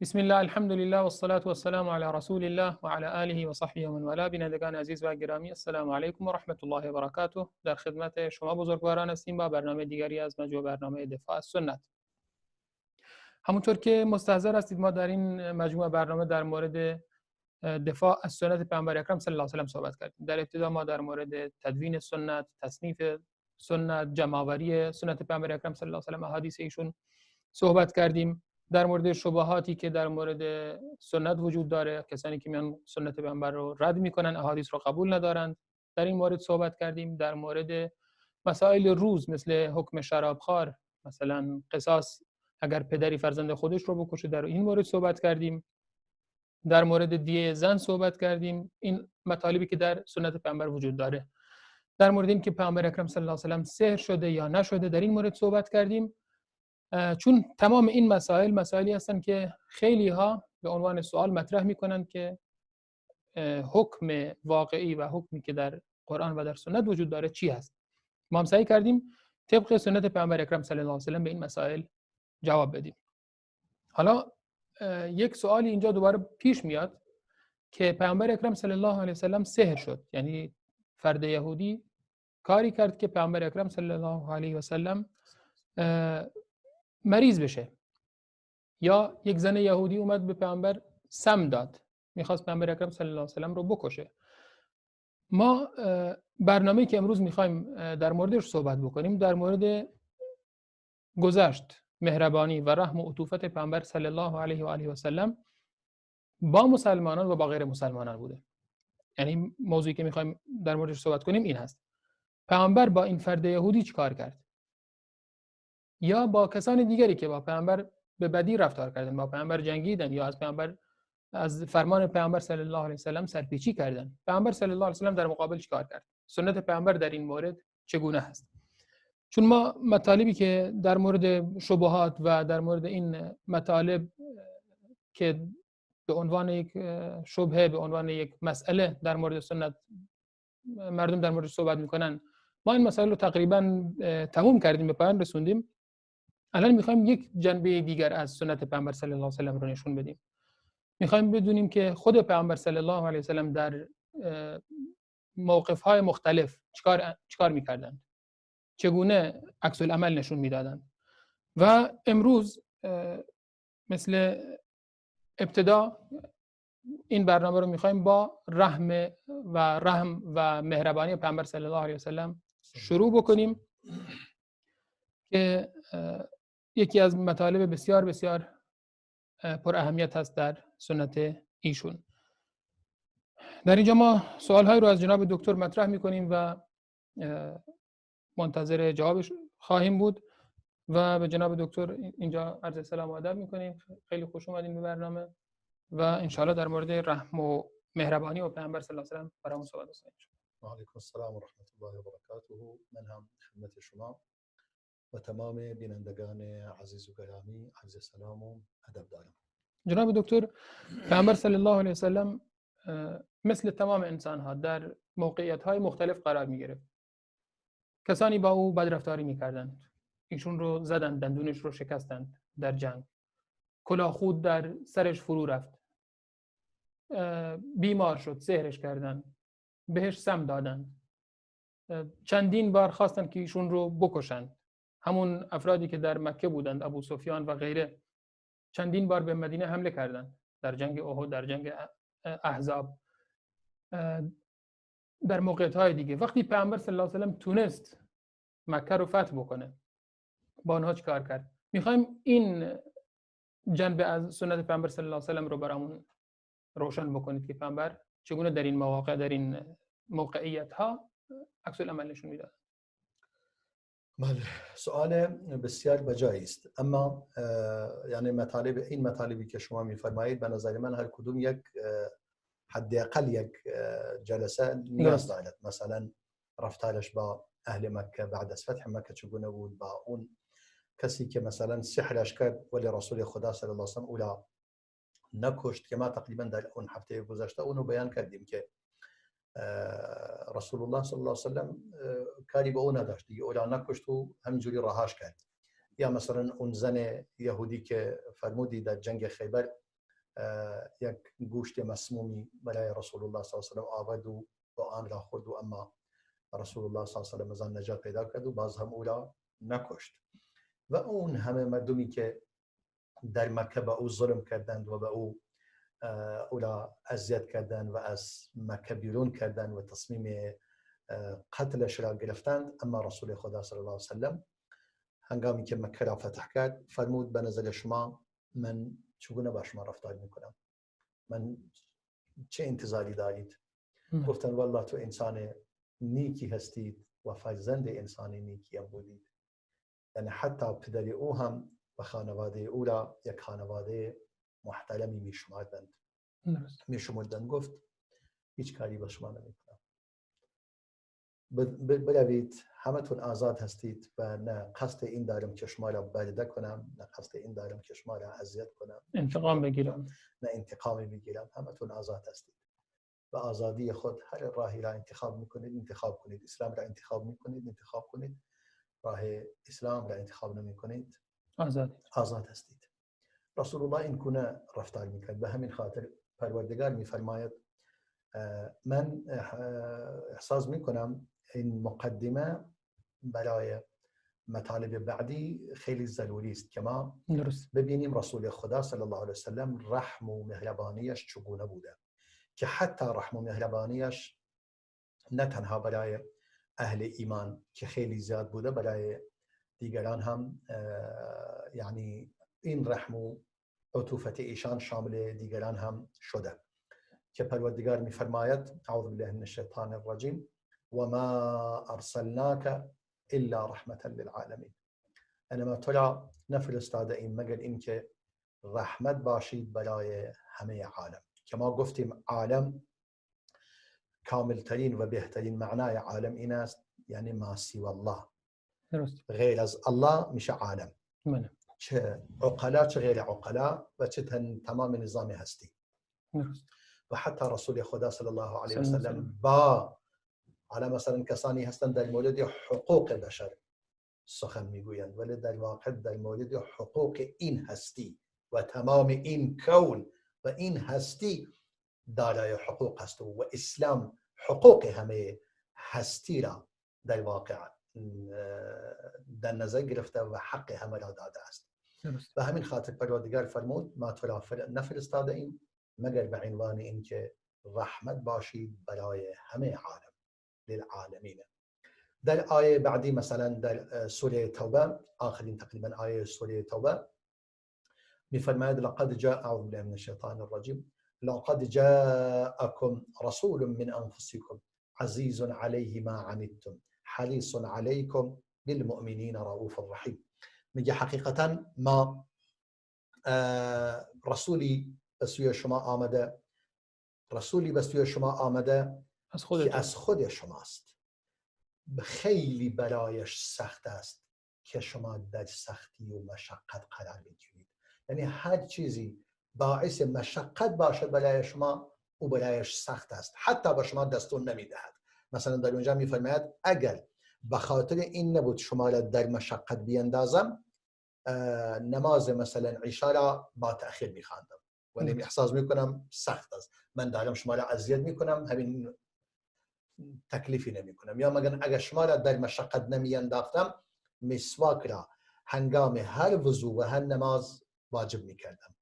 بسم الله، الحمد لله والصلاة والسلام على رسول الله و علی آله و صحبه و من والاه. بینندگان عزیز و گرامی، السلام علیکم و رحمت الله و برکاته. در خدمت شما بزرگواران هستیم با برنامه دیگری از مجموعه برنامه دفاع از سنت. همونطور که مستحضر هستید، ما در این مجموعه برنامه در مورد دفاع از سنت پیامبر اکرم صلی الله علیه و سلم صحبت کردیم. در ابتدا ما در مورد تدوین سنت، تصنیف سنت، جمع‌آوری سنت پیامبر اکرم صلی الله علیه و سلم، احادیث ایشون صحبت کردیم. در مورد شبهاتی که در مورد سنت وجود داره، کسانی که میان سنت پیامبر رو رد میکنن، احادیث رو قبول ندارند، در این مورد صحبت کردیم. در مورد مسائل روز مثل حکم شرابخوار، مثلا قصاص اگر پدری فرزند خودش رو بکشه، در این مورد صحبت کردیم. در مورد دیه زن صحبت کردیم. این مطالبی که در سنت پیامبر وجود داره. در مورد این که پیامبر اکرم صلی الله علیه و سلم سحر شده یا نشده، در این مورد صحبت کردیم. چون تمام این مسائلی هستند که خیلی ها به عنوان سوال مطرح میکنند که حکم واقعی و حکمی که در قرآن و در سنت وجود داره چی هست. ما هم سعی کردیم طبق سنت پیامبر اکرم صلی الله علیه و سلم به این مسائل جواب بدیم. حالا یک سوالی اینجا دوباره پیش میاد که پیامبر اکرم صلی الله علیه و سلم سحر شد، یعنی فرد یهودی کاری کرد که پیامبر اکرم صلی الله علیه و سلم مریض بشه، یا یک زن یهودی اومد به پیامبر سم داد، میخواست پیامبر اکرم صلی الله علیه و سلم رو بکشه. ما برنامه‌ای که امروز میخوایم در موردش صحبت بکنیم در مورد گذشت، مهربانی و رحم و عطوفت پیامبر صلی الله علیه و آله و سلم با مسلمانان و با غیر مسلمانان بوده. یعنی موضوعی که میخوایم در موردش صحبت کنیم این هست: پیامبر با این فرد یهودی چیکار کرد، یا با کسان دیگری که با پیامبر به بدی رفتار کردن، با پیامبر جنگیدن یا از فرمان پیامبر صلی الله علیه و سلم سرپیچی کردن. پیامبر صلی الله علیه و سلم در مقابل چیکار کرد؟ سنت پیامبر در این مورد چگونه هست؟ چون ما مطالبی که در مورد شبهات و در مورد این مطالب که به عنوان یک شبهه، به عنوان یک مسئله در مورد سنت مردم در موردش صحبت میکنن، ما این مسائل رو تقریبا تموم کردیم، به پایان رسوندیم. الان میخوایم یک جنبه دیگر از سنت پیامبر صلی الله علیه و سلم رو نشون بدیم. میخوایم بدونیم که خود پیامبر صلی الله علیه و سلم در موقف‌های مختلف چیکار میکردند، چگونه عکس العمل نشون میدادند. و امروز مثل ابتدا این برنامه رو میخوایم با رحم و مهربانی پیامبر صلی الله علیه و سلم شروع بکنیم که یکی از مطالب بسیار بسیار پر اهمیت هست در سنت ایشون. در اینجا ما سوال‌های رو از جناب دکتر مطرح می‌کنیم و منتظر جوابش خواهیم بود و به جناب دکتر اینجا عرض سلام و ادب می‌کنیم. خیلی خوش اومدین به برنامه و انشالله در مورد رحم و مهربانی و پیامبر صلی الله علیه و سلم برامون صحبت بکنید. و علیکم السلام و رحمت الله و برکاته. من هم خدمت شما و تمام بینندگان عزیز و گرامی عرض سلام و ادب دارم. جناب دکتر، پیامبر صلی الله علیه و سلم مثل تمام انسان‌ها در موقعیت‌های مختلف قرار می‌گرفت. کسانی با او بدرفتاری می‌کردند، ایشون رو زدند، دندونش رو شکستند در جنگ، کلاهخود در سرش فرو رفت، بیمار شد، سحرش کردند، بهش سم دادند، چندین بار خواستند که ایشون رو بکشند. همون افرادی که در مکه بودند، ابو سفیان و غیره، چندین بار به مدینه حمله کردند در جنگ احد، در جنگ احزاب، در موقعیت‌های دیگه. وقتی پیامبر صلی الله علیه و سلم تونست مکه رو فتح بکنه، با اونها چیکار کرد؟ میخوایم این جنبه از سنت پیامبر صلی الله علیه و سلم رو برامون روشن بکنید که پیامبر چگونه در این مواقع، در این موقعیت‌ها عکس العمل نشون میداد. بله، سوال بسیار بجایی است، اما یعنی مطالبی که شما میفرمایید به نظر من هر کدوم یک حداقل یک جلسه نیاز دارد. مثلا رفتارش با اهل مکه بعد از فتح مکه چگونه بود، با اون کسی که مثلا سحرش کرد ولی رسول خدا صلی الله علیه و سلم اولا نکشت، که ما تقریبا در اون هفته گذشته اونو بیان کردیم که رسول الله صلی الله علیه و سلم کاری به اون نداشت، دیگه اولا نکشت و همینجوری رهاش کرد. یا مثلا اون زن یهودی که فرمودی در جنگ خیبر یک گوشت مسمومی برای رسول الله صلی الله علیه و آله آورد و آن را خورد و اما رسول الله صلی الله علیه و از آن نجات پیدا کرد و باز هم او را نکشت. و اون همه مردمی که در مکه به او ظلم کردند و به او را اذیت کردند و از مکه بیرون کردند و تصمیم قتلش را گرفتند، اما رسول خدا صلی الله علیه و سلم هنگامی که مکه را فتح کرد فرمود به نظر شما من چگونه با شما رفتار میکنم؟ من چه انتظاری دارید؟ گفتن والله تو انسان نیکی هستید و فرزند انسان نیکی هم بودید. یعنی حتی پدر او هم و خانواده او را یک خانواده محترمی میشمردند. گفت هیچ کاری با شما نمیکنم، بروید، همتون آزاد هستید و نه قصد این دارم که شما را برده کنم، نه قصد این دارم که شما را اذیت کنم، انتقام بگیرم، نه انتقام بگیرم. همتون آزاد هستید و آزادی خود هر راهی را انتخاب کنید. اسلام را انتخاب کنید. راه اسلام را انتخاب نمیکنید، آزاد هستید. رسول الله این گونه رفتار میکرد. به همین خاطر پروردگار میفرماید من احساس میکنم این مقدمه برای مطالب بعدی خیلی ضروری است که ما ببینیم رسول خدا صلی الله علیه وسلم رحم و مهربانیش چگونه بوده، که حتی رحم و مهربانیش نه تنها برای اهل ایمان که خیلی زیاد بوده، برای دیگران هم یعنی این رحم و عطوفت ایشان شامل دیگران هم شده، که پروردگار میفرماید اعوذ بالله من الشیطان الرجیم و ما ارسلناک الا رحمة للعالمین. انما تو را نفرستاده ایم مگر اینکه رحمت باشید برای همه عالم. که ما گفتیم عالم کاملترین و بهترین معنای عالم این است، یعنی ما سوی الله، غیر از الله میشه عالم. چه عقلا چه غیر عقلا و چه تمام نظام هستی. و حتی رسول خدا صلی الله علیه و سلم با حالا مثلا کسانی هستند در مورد حقوق بشر سخن میگویند، ولی در واقع در مورد حقوق این هستی و تمام این کون و این هستی دارای حقوق است و اسلام حقوق همه هستی را در واقع در نظر گرفته و حق همه را داده است. و همین خاطر پروردگار فرمود ما تو را نفرستاده ایم مگر به عنوان اینکه رحمت باشید برای همه عالم، للعالمین. در آیه بعدی مثلا در سوره توبه، آخرین تقریبا آیه سوره توبه، میفرماید لقد جاء اعوذ بالله من الشیطان الرجیم لقد جاءكم رسول من انفسكم عزيز عليه ما عنتم حريص عليكم بالمؤمنين رؤوف رحیم. میگه حقیقتا ما رسولی به سوی شما آمده که از خود شماست، خیلی برایش سخت است که شما در سختی و مشقت قرار بگیرید. یعنی هر چیزی باعث مشقت باشد برای شما او برایش سخت است، حتی به شما دستور نمیدهد. مثلا در اونجا میفرماید اگر به خاطر این نبود شما را در مشقت بیندازم نماز مثلا عشا را با تأخیر میخواندم، ولی احساس میکنم سخت است، من دارم شما را اذیت میکنم، همین تکلیفی نمیکنم. یا مگر اگر شما را در مشقت نمیانداختم مسواک را هنگام هر وضو و هر نماز واجب میکردم،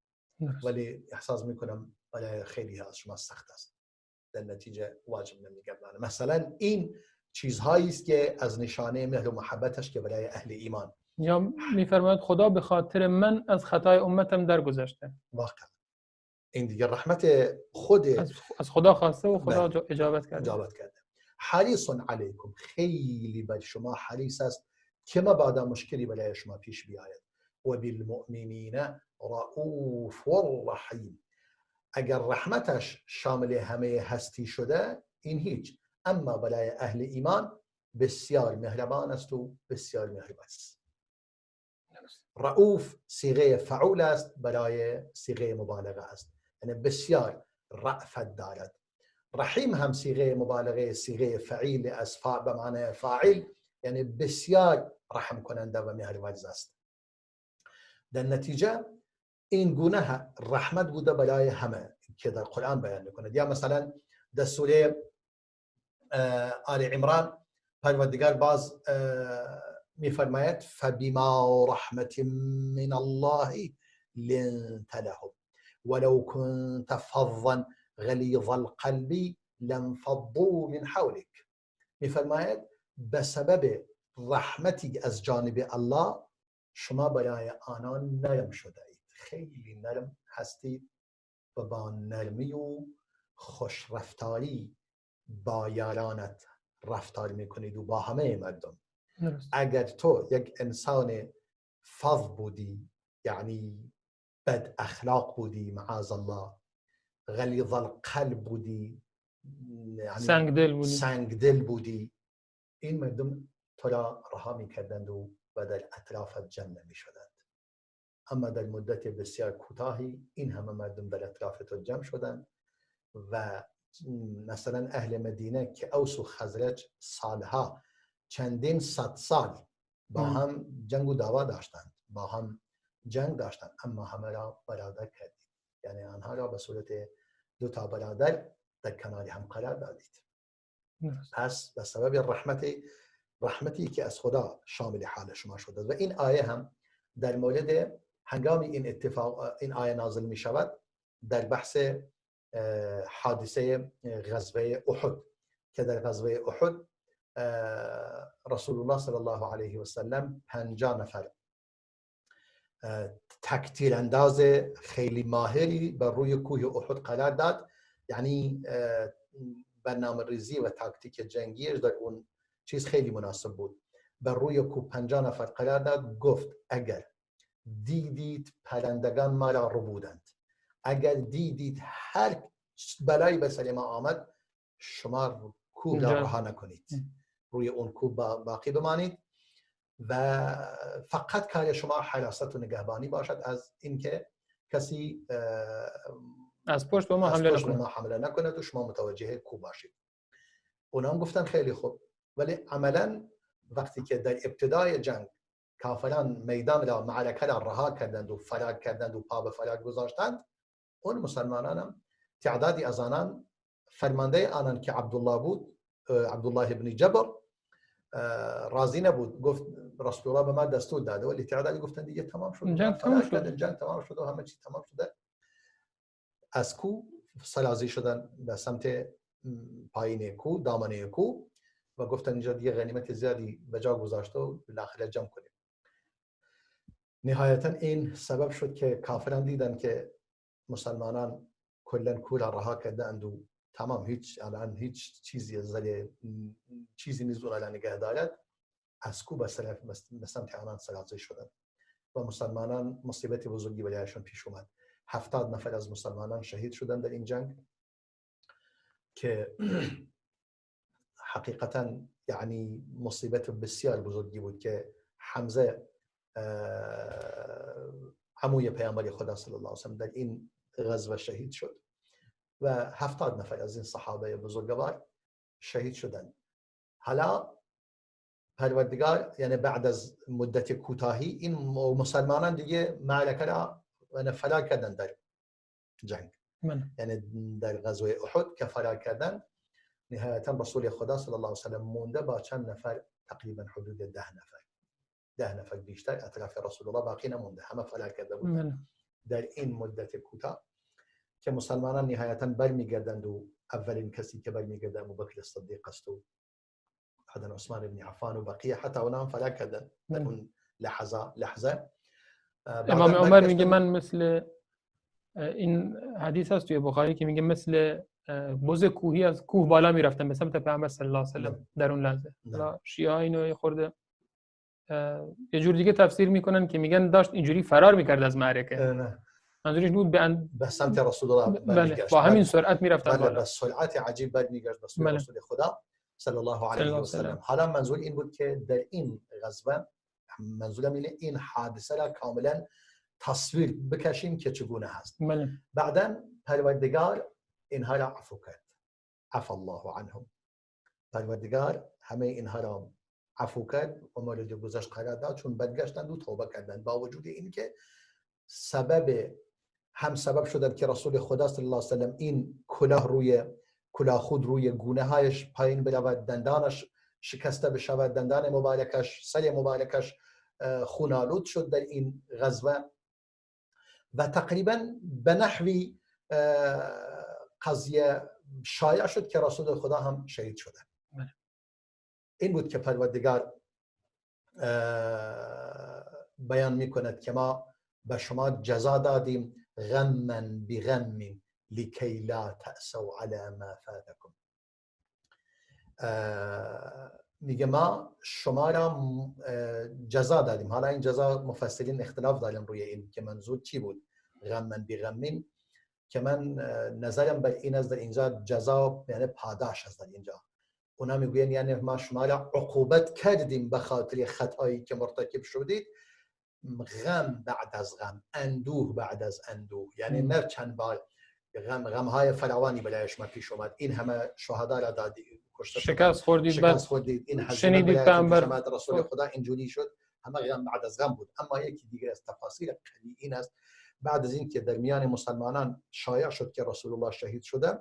ولی احساس میکنم برای خیلی از شما سخت است، در نتیجه واجب نمیگردم. مثلا این چیزهایی است که از نشانه مهر و محبتش که برای اهل ایمان. یا میفرماید خدا به خاطر من از خطای امتم درگذشته. واقعا این دیگه رحمت خود از خدا خواسته و خدا اجابت کرده. حریص علیکم، خیلی بر شما حریص است که مبادا مشکلی برای شما پیش بیاید. و بالمؤمنین رؤوف رحیم، اگر رحمتش شامل همه هستی شده این هیچ، اما برای اهل ایمان بسیار مهربان است و بسیار مهربان است. رؤوف صیغه فعول است، برای صیغه مبالغه است، یعنی بسیار رأفت دارد. رحیم هم صیغه مبالغه، صیغه فعیل از به معنی فاعل، یعنی بسیار رحم کننده و مهرورز است. در نتیجه این گونه رحمت بوده برای همه که در قرآن بیان میکنه. یا مثلا در سوره آل عمران پروردگار باز میفرماید فبما رحمت من الله لنت لهم ولو كنت فظا غلیظ القلب لانفضوا من حولك. میفرماید به سبب رحمتی از جانب الله شما برای آنان نرم شده اید، خیلی نرم هستید و با نرمی و خوش رفتاری با یارانت رفتار میکنید و با همه مردم. اگر تو یک انسان فظ بودی، یعنی بد اخلاق بودی معاذ الله، غلیظ القلب بودی، یعنی سنگ دل بودی، این مردم تو را رها میکردند و در اطرافت جمع نمیشدند. اما در مدت بسیار کوتاهی این همه مردم در اطراف تو جمع شدند و مثلا اهل مدینه که اوس و خزرج سالها چندین صد سال با هم جنگ و دعوا داشتند، با هم جنگ داشتند، اما همه را برادر کردید، یعنی آنها را به صورت دو تا برادر در کنار هم قرار دادید. پس به سبب رحمتی که از خدا شامل حال شما شده. و این آیه هم در مورد هنگامی این آیه نازل می شود در بحث حادثه غزوه احد که در غزوه احد رسول الله صلی الله علیه و سلم 50 نفر تکتیر انداز خیلی ماهری بر روی کوه احد قرار داد. یعنی برنامه ریزی و تاکتیک جنگیش در اون چیز خیلی مناسب بود. بر روی کوه 50 نفر قرار داد، گفت اگر دیدید پرندگان ما را ربودند، اگر دیدید هر بلایی به سر ما آمد، شما کوه را رها نکنید، روی اون کوه باقی بمانید و فقط کار شما حراست و نگهبانی باشد از اینکه کسی از پشت به ما حمله نکنه و شما متوجه کوه باشید. اونا هم گفتن خیلی خوب، ولی عملا وقتی که در ابتدای جنگ کافران میدان را معرکه را رها کردند و فرار کردند و پا به فرار گذاشتند، اون مسلمانان هم تعدادی از آنان، فرمانده آنان که عبدالله بود، عبدالله ابن جبر، راضی نبود، گفت رسول الله به ما دستور داده، ولی تعدادی گفتند دیگه تمام شد، جنگ تمام شد و همه چی تمام شده. از کو سرازی شدن به سمت پایین کو، دامنه کو و گفتن اینجا دیگه غنیمت زیادی به جا گذاشته و بالاخره جمع کنیم. نهایتا این سبب شد که کافران دیدن که مسلمانان کلا کو را رها کردند و تمام هیچ چیزی نیست الان نگه دارد، از کو به سمت آنان سرازی شدند و مسلمانان مصیبت بزرگی برایشان پیش اومد. 70 نفر از مسلمانان شهید شدند در این جنگ که حقیقتا یعنی مصیبت بسیار بزرگی بود که حمزه عموی پیامبر خدا صلی الله علیه و سلم در این غزوه شهید شد و 70 نفر از این صحابه بزرگوار شهید شدند. حالا پروردگار یعنی بعد از مدت کوتاهی این مسلمانان دیگه معرکه را فرار کردند در جنگ، یعنی در غزوه احد که فرار کردند. نهایتا رسول خدا صلی الله علیه و سلم مونده با چند نفر، تقریبا حدود 10 نفر بیشتر اطراف رسول الله باقی نمونده، همه فرار کرده بودند. در این مدت کوتاه که مسلمانان نهایتا برمیگردند و اولین کسی که برمیگرده ابوبکر صدیق است و بعدن عثمان بن عفان و بقیه، حتی اونها فرار کردند در اون لحظه. امام عمر میگه من مثل این حدیث هست توی بخاری که میگه مثل بز کوهی از کوه بالا میرفتن به سمت پیامبر صلی الله علیه و سلم در اون لحظه. حالا شیعه اینو خورده یه جور دیگه تفسیر میکنن که میگن داشت اینجوری فرار میکرد از معرکه، منظورش بود به سمت رسول الله برمیگشت، با همین سرعت میرفتن بالا، با سرعت عجیب برمیگشت به سوی رسول خدا صلی الله علیه و سلم. حالا منظور این بود که در این غزوه، منظورم اینه این حادثه را کاملا تصویر بکشیم که چگونه هست. بعداً پروردگار اینها را عفو کرد، عفا الله عنهم. پروردگار همه اینها را عفو کرد و مورد گذشت قرار داد، چون برگشتند و توبه کردند با وجود اینکه سبب هم سبب شدن که رسول خدا صلی الله علیه و سلم این کلاه خود روی گونه هایش پایین برود، دندانش شکسته بشود، دندان مبارکش، سر مبارکش خونالود شد در این غزوه و تقریبا به نحوی قضیه شایع شد که رسول خدا هم شهید شده. این بود که پروردگار بیان میکند که ما به شما جزا دادیم غما بغم لکی لا تأسوا علی ما فاتکم. میگه ما شما را جزا دادیم. حالا این جزا مفسرین اختلاف دارن روی این که منظور چی بود غما بغم، که من نظرم بر این است در اینجا جزا یعنی پاداش است. در اینجا اونا میگوین یعنی ما شما را عقوبت کردیم به خاطر خطایی که مرتکب شدید، غم بعد از غم، اندوه بعد از اندوه، یعنی نه چند بار غم‌های فراوانی برای شما پیش اومد، این همه شهدا را دادید، شکست خوردید، این شنیدید پیامبر رسول خدا اینجوری شد، همه غم بعد از غم بود. اما یکی دیگه از تفاصیل قوی این است بعد از اینکه در میان مسلمانان شایع شد که رسول الله شهید شده،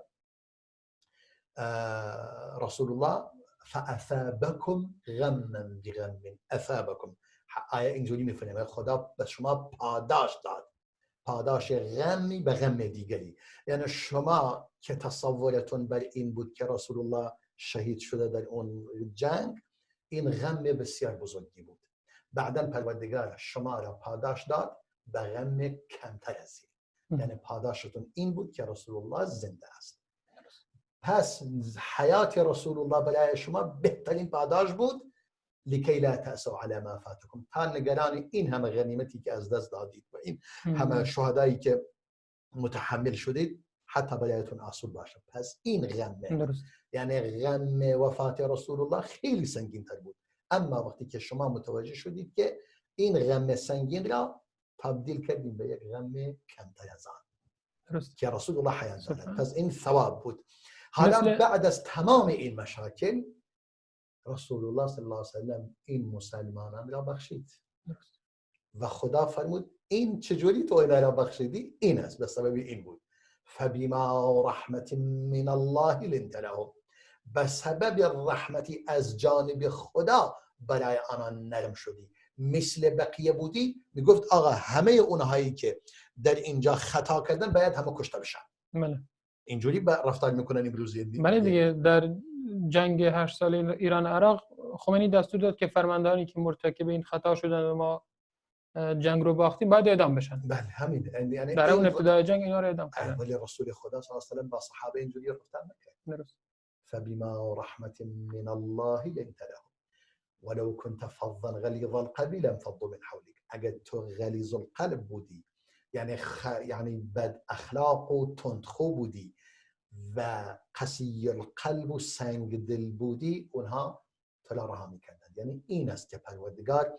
رسول الله فاثابکم غما بغم، اثابکم آیه اینجوری میفهمه خدا به شما پاداش داد، پاداش غمی به غم دیگری. یعنی شما که تصورتون بر این بود که رسول الله شهید شده در اون جنگ، این غم بسیار بزرگی بود. بعداً پروردگار شما را پاداش داد به غم کمتر از این، یعنی پاداشتون این بود که رسول الله زنده است. پس حیات رسول الله برای شما بهترین پاداش بود لکی لا تأسوا علی ما فاتکم، تا نگران این همه غنیمتی که از دست دادید و این همه شهدایی که متحمل شدید حتی برایتون آسود باشه. پس این غمه، یعنی غم وفات رسول الله خیلی سنگین تر بود. اما وقتی که شما متوجه شدید که این غم سنگین را تبدیل کردیم به یک غم کمتر از آن که رسول الله حیات داد، پس این ثواب بود. حالا بعد از تمام این مشاکل رسول الله صلی الله علیه و سلم این مسلمانان را بخشید و خدا فرمود این چجوری تو اینا را بخشیدی؟ این است به سبب این بود. فبما رحمت من الله لنت لهم، به سبب رحمتی از جانب خدا برای آنان نرم شدی. مثل بقیه بودی میگفت آقا همه اونهایی که در اینجا خطا کردن باید همه کشته بشن. بله. اینجوری رفتار میکنن امروزی. بله دیگه، در جنگ 8 سال ایران عراق خمینی دستور داد که فرماندهانی که مرتکب این خطا شدن و ما جنگ رو باختیم باید اعدام بشن. بله همین، یعنی در اون ابتدای جنگ اینا رو اعدام کردن. ولی رسول خدا صلی الله علیه و سلم با صحابه اینجوری رفتار نکرد. درست. فبما رحمت من الله لنت لهم ولو كنت فظا غلیظ القلب لانفضوا من حولك. اگر تو غلیظ القلب بودی، یعنی بد اخلاق و تندخو بودی و قسی القلب و سنگ دل بودی، اونها تو را رها میکردند. یعنی این است که پروردگار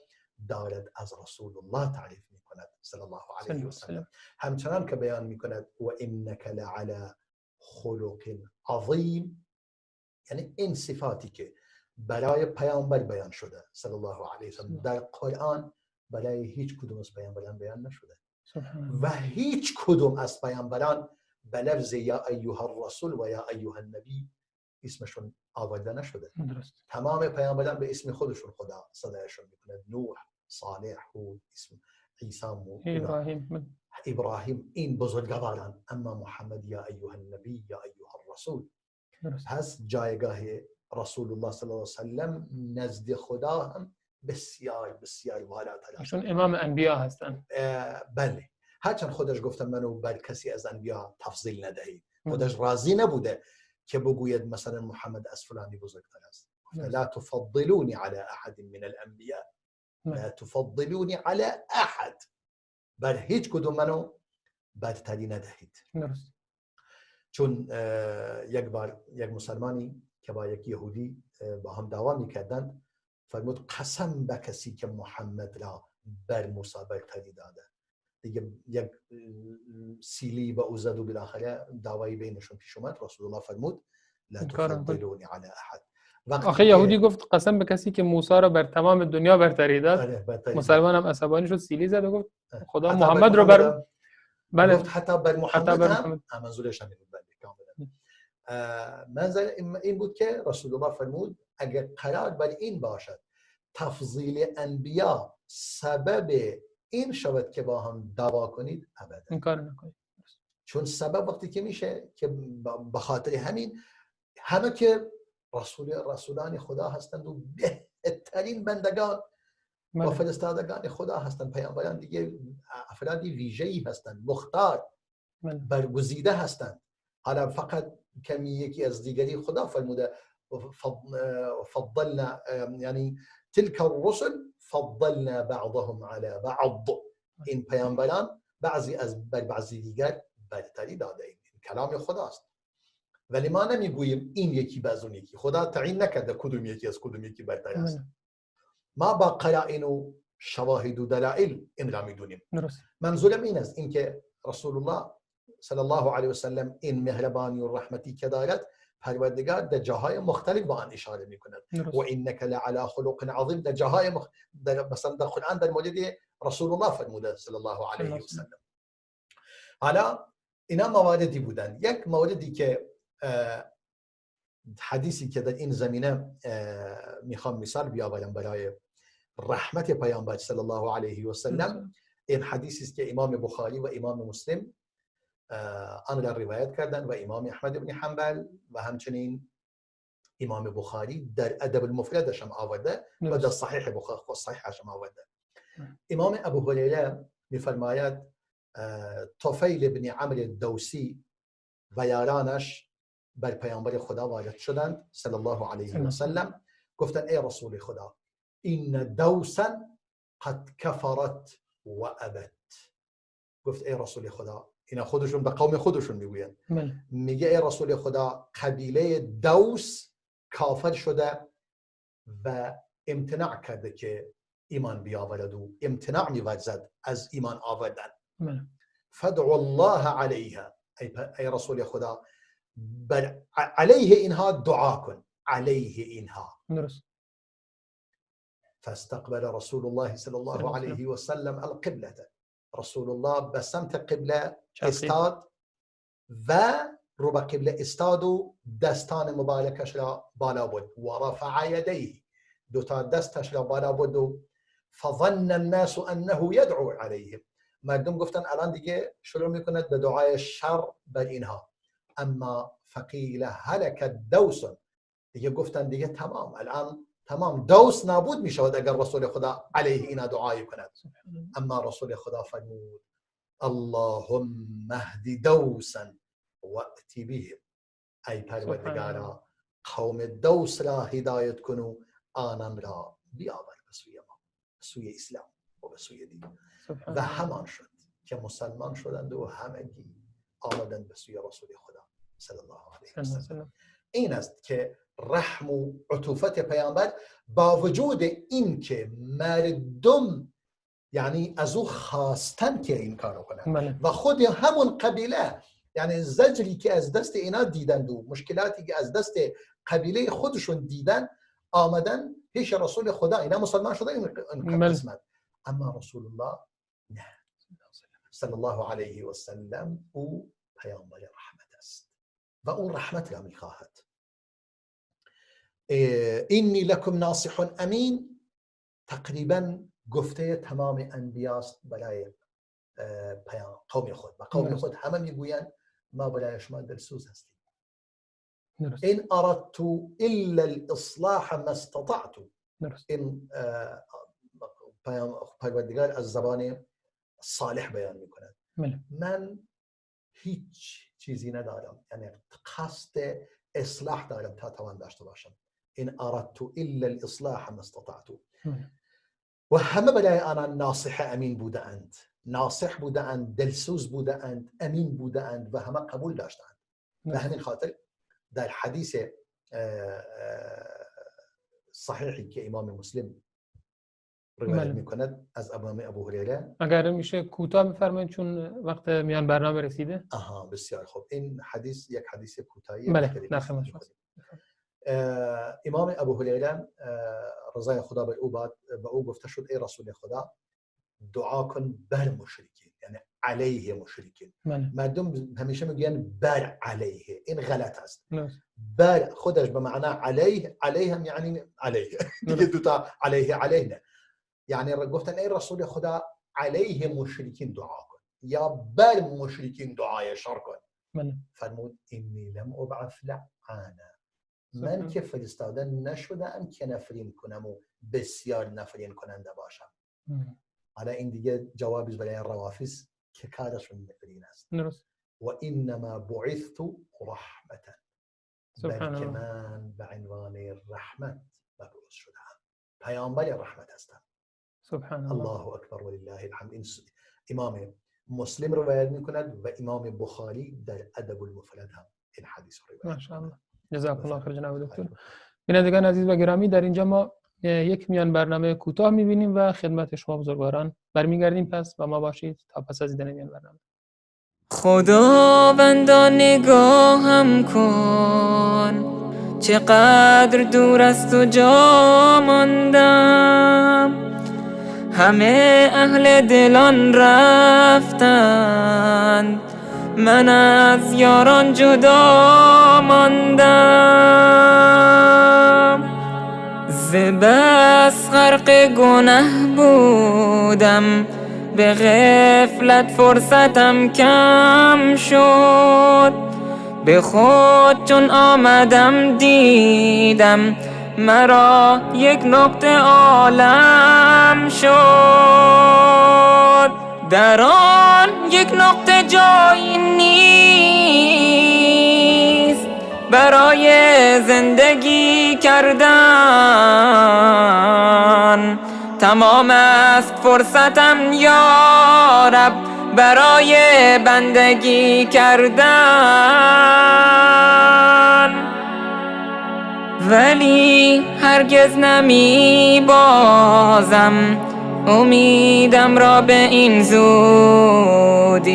دارد از رسول الله تعریف میکند صلی الله علیه و سلم. همچنان که بیان میکند و انک لعلی خلق عظیم، یعنی این صفاتی که برای پیامبر بیان شده صلی الله علیه و سلم در قرآن برای هیچ کدوم از پیامبران بیان نشده و هیچ کدوم از پیامبران به لفظ یا ایها الرسول و یا ایها النبی اسمشون آورده نشده. تمام پیامبران به اسم خودشون خدا صدایشون میکنه. نوح، صالح، هود، اسم عیسی، ابراهیم، این بزرگواران. اما محمد یا ایها النبی یا ایها الرسول. پس جایگاه رسول الله صلی الله علیه و سلم نزد خدا هم بسیار بسیار بالاتر است. چون امام انبیا هستن. بله، هرچند خودش گفتم منو بر کسی از انبیا تفضیل ندهید. خودش راضی نبوده که بگوید مثلا محمد از فلانی بزرگتر است. لا تفضلونی علی احد من الانبیاء، لا تفضلونی علی احد، بر هیچ کدوم منو برتری ندهید. چون یک بار یک مسلمانی که با یک یهودی با هم دعوا میکردند فرمود قسم به کسی که محمد را بر موسی برتری داده. دیگه یک سیلی با او زد و بالاخره دعوایی بینشون پیش اومد. رسول الله فرمود لا تفضلونی علی احد. آخه یهودی گفت قسم به کسی که موسی را بر تمام دنیا برتری داد. مسلمان هم عصبانی شد، سیلی زد و گفت خدا محمد رو بر بله گفت حتی بر حتی محمد بر هم محمد. منظورش همین بود. بله کاملا. منظر این بود که رسول الله فرمود اگر قرار بر این باشد تفضیل انبیا سبب این شود که با هم دعوا کنید، ابدا این کار نکنید. چون سبب وقتی که میشه که به خاطر همین همه که رسولان خدا هستند و بهترین بندگان و فرستادگان خدا هستند، پیامبران دیگه افرادی ویژه‌ای هستند، مختار برگزیده هستند. حالا فقط کمی یکی از دیگری خدا فرموده فضلنا، یعنی تلك الرسل فضلنا بعضهم على بعض، این پیامبران بعضی از بعضی دیگر برتری داده ایم. کلام خداست، ولی ما نمیگوییم این یکی باز اون یکی. خدا تعیین نکرده کدوم یکی از کدوم یکی برتر است. ما با قرائن و شواهد و دلائل این را میدونیم. منظورم این است اینکه رسول الله صلی الله علیه و سلم این مهربانی و رحمتی که دارد، پروردگار در جاهای مختلف با آن اشاره میکند. و انک لعلی خلق عظیم در جاهای مثلا در قرآن در مورد رسول الله فرموده صلی الله علیه و سلم. حالا اینا مواردی بودن. یک موردی که حدیثی که در این زمینه میخوام مثال بیاورم برای رحمت پیامبر صلی الله علیه و سلم، این حدیثی است که امام بخاری و امام مسلم آن را روایت کردند و امام احمد بن حنبل و همچنین امام بخاری در ادب المفردش هم آورده و در صحیح بخاری و صحیحش هم آورده. امام ابو هریره میفرماید طفیل بن عمرو الدوسی و یارانش بر پیامبر خدا وارد شدند صلی الله علیه و سلم، گفتند ای رسول خدا این دوسا قد کفرت و ابت. گفت ای رسول خدا، اینا خودشون به قوم خودشون میگویند، میگه ای رسول خدا قبیله دوس کافر شده و امتناع کرده که ایمان بیاورد و امتناع می‌ورزد از ایمان آوردن. فدعو الله علیها، ای رسول خدا علیه اینها دعا کن، علیه اینها. فاستقبل رسول الله صلی الله علیه و سلم القبلة، رسول الله به سمت قبله استاد و رو به قبله استاد و دستان مبارکش را بالا برد و رفع یدیه، دو تا دستش را بالا برد و فظن الناس انه يدعو علیهم، مردم گفتن الان دیگه شروع میکند به دعای شر بر اینها. اما فقیل هلك الدوس، دیگه گفتن دیگه تمام، الان تمام دوس نابود می شود اگر رسول خدا علیه اینا دعای کند. اما رسول خدا فرمود اللهم اهد دوسا وأتی بهم، ای پروردگارا قوم دوس را هدایت کن و آنان را بیاور به سوی ما، به سوی اسلام و به سوی دین. و همان شد که مسلمان شدند و همگی آمدند به سوی رسول خدا صلی الله علیه و سلم. این است که رحم و عطوفت پیامبر با وجود این که مردم یعنی از او خواستن که این کارو کنند و خود همون قبیله، یعنی زجری که از دست اینا دیدند و مشکلاتی که از دست قبیله خودشون دیدن، آمدن پیش رسول خدا. اینا مسلمان شدن این قسمت، اما رسول الله نه صلی الله علیه و سلم او پیامبر رحمت است و اون رحمت را میخواهد. اینی لکم ناصح امین تقریبا گفته تمام انبیاست برای قوم خود و قوم خود همه میگویند ما برای شما دلسوز هستیم. این اردت الا الاصلاح ما استطعت، این پروردگار از زبان صالح بیان میکند. من هیچ چیزی ندارم، یعنی قصد اصلاح دارم تا توان داشته باشم. این اردت الا الاصلاح ما استطعت. و همه برای آنان ناصح امین بوده اند، ناصح بوده اند، دلسوز بوده اند، امین بوده اند و همه قبول داشتند. به همین خاطر در حدیث صحیحی که امام مسلم روایت میکند از ابو هریره، اگر میشه کوتاه بفرمایید چون وقت میان برنامه رسیده. بسیار خوب. این حدیث یک حدیث کوتاهی امام ابو هریره رضای خدا به او گفته شد ای رسول خدا دعا کن بر مشرکین، یعنی علیه مشرکین. بله. مردم همیشه میگن بر علیه، این غلط است. نه. بر خودش به معنی علیه هم یعنی علیه دیگه دوتا علیه نه. یعنی گفتن ای رسول خدا علیه مشرکین دعا کن یا بر مشرکین دعای شر کن. فرمود اینی لم ابعث لعانا، من که فرستاده نشدم که نفرین کنم و بسیار نفرین کننده باشم. حالا این دیگه جوابی برای روافض که کارشون نفرین است. و انما بعثت رحمتا، بلکه من به عنوان رحمت مبعوث شدم، پیامبر رحمت هستم. سبحان الله اکبر ولله الحمد. این امام مسلم روایت میکند و امام بخاری در ادب المفرد هم این حدیث رو روایت. ماشاءالله، جزاک الله خیر جناب دکتر. بینندگان عزیز و گرامی، در اینجا ما یک میان برنامه کوتاه میبینیم و خدمت شما بزرگواران برمیگردیم پس و ما باشید تا پس از دیدن میان برنامه. خداوندا نگاهم کن، چقدر دور است و جا ماندم. همه اهل دلان رفتند، من از یاران جدا ماندم. ز بس غرق گناه بودم، به غفلت فرصتم کم شد. به خود چون آمدم دیدم، مرا یک نقطه عالم شد. در آن یک نقطه جایی نیست برای زندگی کردن. تمام است فرصتم یا رب برای بندگی کردن. ولی هرگز نمی بازم امیدم را به این زودی،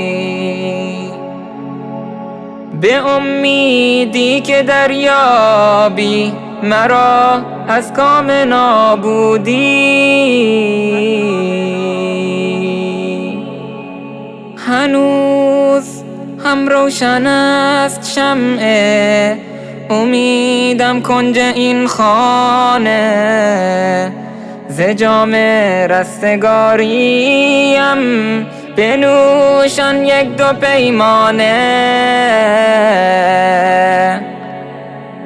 به امیدی که دریابی مرا از کام نابودی. هنوز هم روشن است شمع امیدم کنج این خانه، ز جام رستگاریم بنوشان یک دو پیمانه.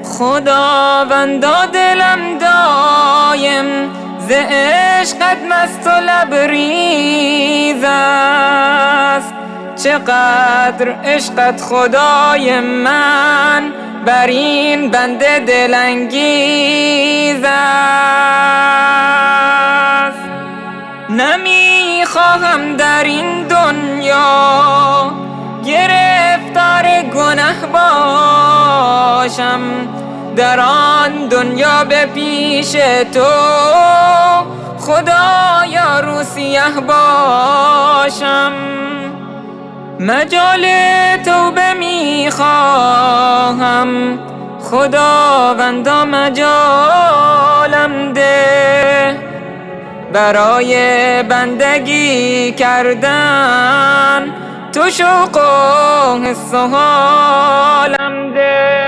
خداوندا دلم دایم ز عشقت مست و لبریز است. چقدر عشقت خدای من بر این بنده دلانگیز است. نمیخواهم در این دنیا گرفتار گناه باشم، در آن دنیا به پیش تو خدایا رو سیه باشم. مجال توبه میخواهم خداوندا مجالم ده، برای بندگی کردن تو شوق و حس و حالم ده.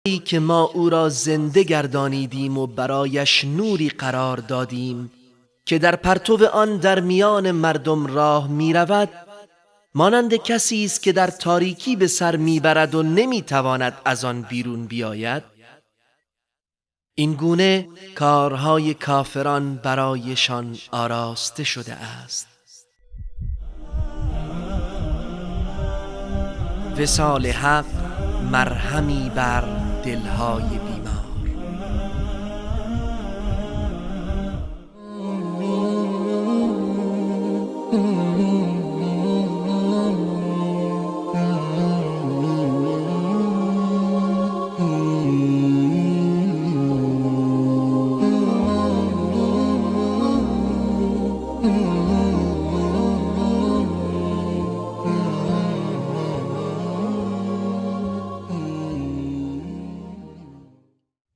ای که ما او را زنده گردانیدیم و برایش نوری قرار دادیم که در پرتو آن در میان مردم راه می رود، مانند کسی است که در تاریکی به سر میبرد و نمیتواند از آن بیرون بیاید. این گونه کارهای کافران برایشان آراسته شده است. وصال حق مرهمی بر دلهای بیمار.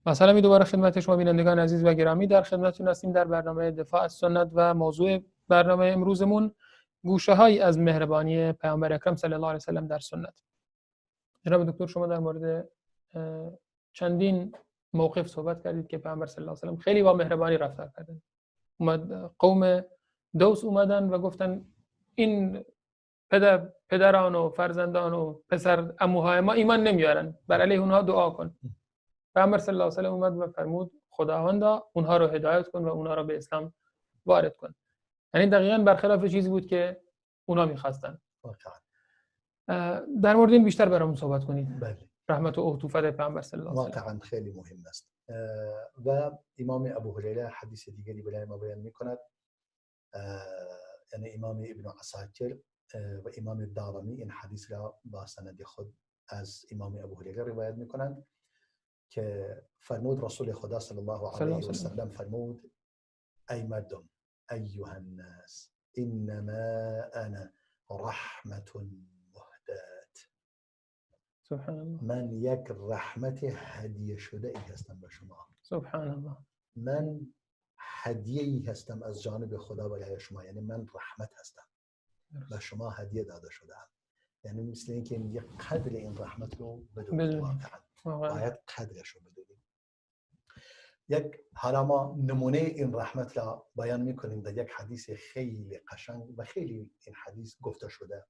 با سلامی دوباره خدمت شما بینندگان عزیز و گرامی، در خدمتتون هستیم در برنامه دفاع از سنت و موضوع برنامه امروزمون گوشه‌هایی از مهربانی پیامبر اکرم صلی الله علیه و سلم در سنت. جناب دکتر، شما در مورد چندین موقف صحبت کردید که پیامبر صلی الله علیه و سلم خیلی با مهربانی رفتار کردند. قوم دوس اومدن و گفتن این پدران و فرزندان و پسر عموهای ما ایمان نمیارن، بر علیه اونها دعا کن. پیامبر صلی الله علیه و سلم اومد و فرمود خداوندا اونها رو هدایت کن و اونها رو به اسلام وارد کن. یعنی دقیقاً برخلاف چیزی بود که اونها می‌خواستن. در مورد این بیشتر برامون صحبت کنید. بله. رحمت و عطوفت پیامبر صلی الله علیه و سلم واقعاً خیلی مهم است. و امام ابو هریره حدیث دیگری برای ما بیان می‌کند، یعنی امام ابن عساکر و امام دارمی این حدیث را با سند خود از امام ابو هریره روایت می‌کنند که فرمود رسول خدا صلی الله علیه و سلم فرمود ای مردم، ایها الناس، انما انا رحمت مهدات. سبحان الله. من یک رحمت هدیه شده ای هستم به شما. سبحان الله. من هدیه ای هستم از جانب خدا برای شما، یعنی من رحمت هستم به شما هدیه داده شدم. یعنی مثل اینکه یک قدر این رحمت رو بدونید، واقعا باید قدرش رو بدونید. حالا ما نمونه این رحمت را بیان میکنیم در یک حدیث خیلی قشنگ و خیلی این حدیث گفته شده،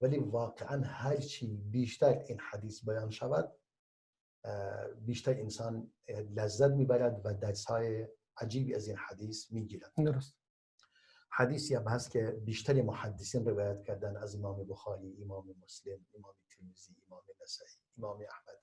ولی واقعا هرچی بیشتر این حدیث بیان شود بیشتر انسان لذت میبرد و درس‌های عجیبی از این حدیث میگیرد. درست. حدیثی هم هست که بیشتر محدثین روایت کردن از امام بخاری، امام مسلم، امام ترمذی، امام نسائی، امام احمد،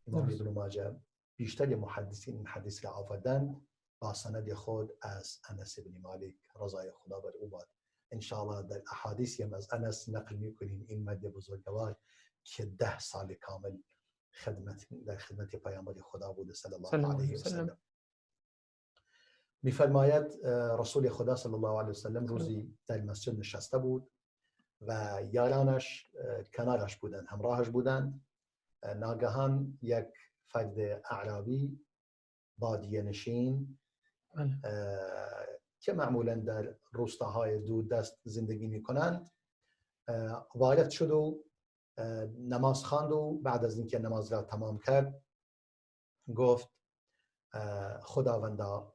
امام ابن ماجه. بیشتر محدثین این حدیث را آوردن با سند خود از انس بن مالک رضای خدا بر او باد. ان شاء الله در احادیثی هم از انس نقل میکنیم این مرد بزرگوار که 10 سال کامل در خدمت پیامبر خدا بود صلی الله علیه و سلم. می‌فرماید رسول خدا صلی الله علیه و سلم روزی در مسجد نشسته بود و یارانش کنارش بودند، همراهش بودند. ناگهان یک فرد اعرابی بادیه نشین که معمولاً در روستاهای دوردست زندگی می‌کنند وارد شد و نماز خواند و بعد از اینکه نماز را تمام کرد گفت خداوندا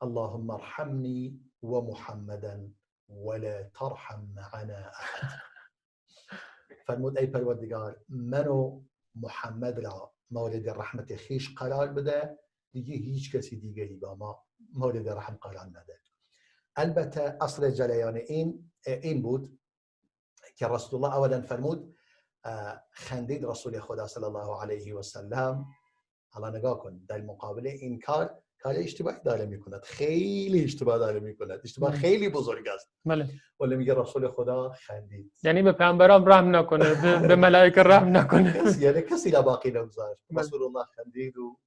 اللهم ارحمني ومحمدا ولا ترحم معنا احد. فرمود ای پروردگار من و محمد را مورد رحمت خیش قرار بده، دیگه هیچ کسی دیگری با ما مورد رحم قرار نده. البته اصل جریان این بود که رسول الله اولا فرمود خندید رسول خدا صلی الله علیه و سلم. حالا نگاه کن در مقابل این کار اشتباهی داره میکند، خیلی اشتباه داره میکند، اشتباه خیلی بزرگ است. بله. ولی میگه رسول خدا خندید، یعنی به پیامبرام رحم نکنه، به ملائکه رحم نکنه، یعنی کسی را باقی نگذاشت. رسول الله خندید و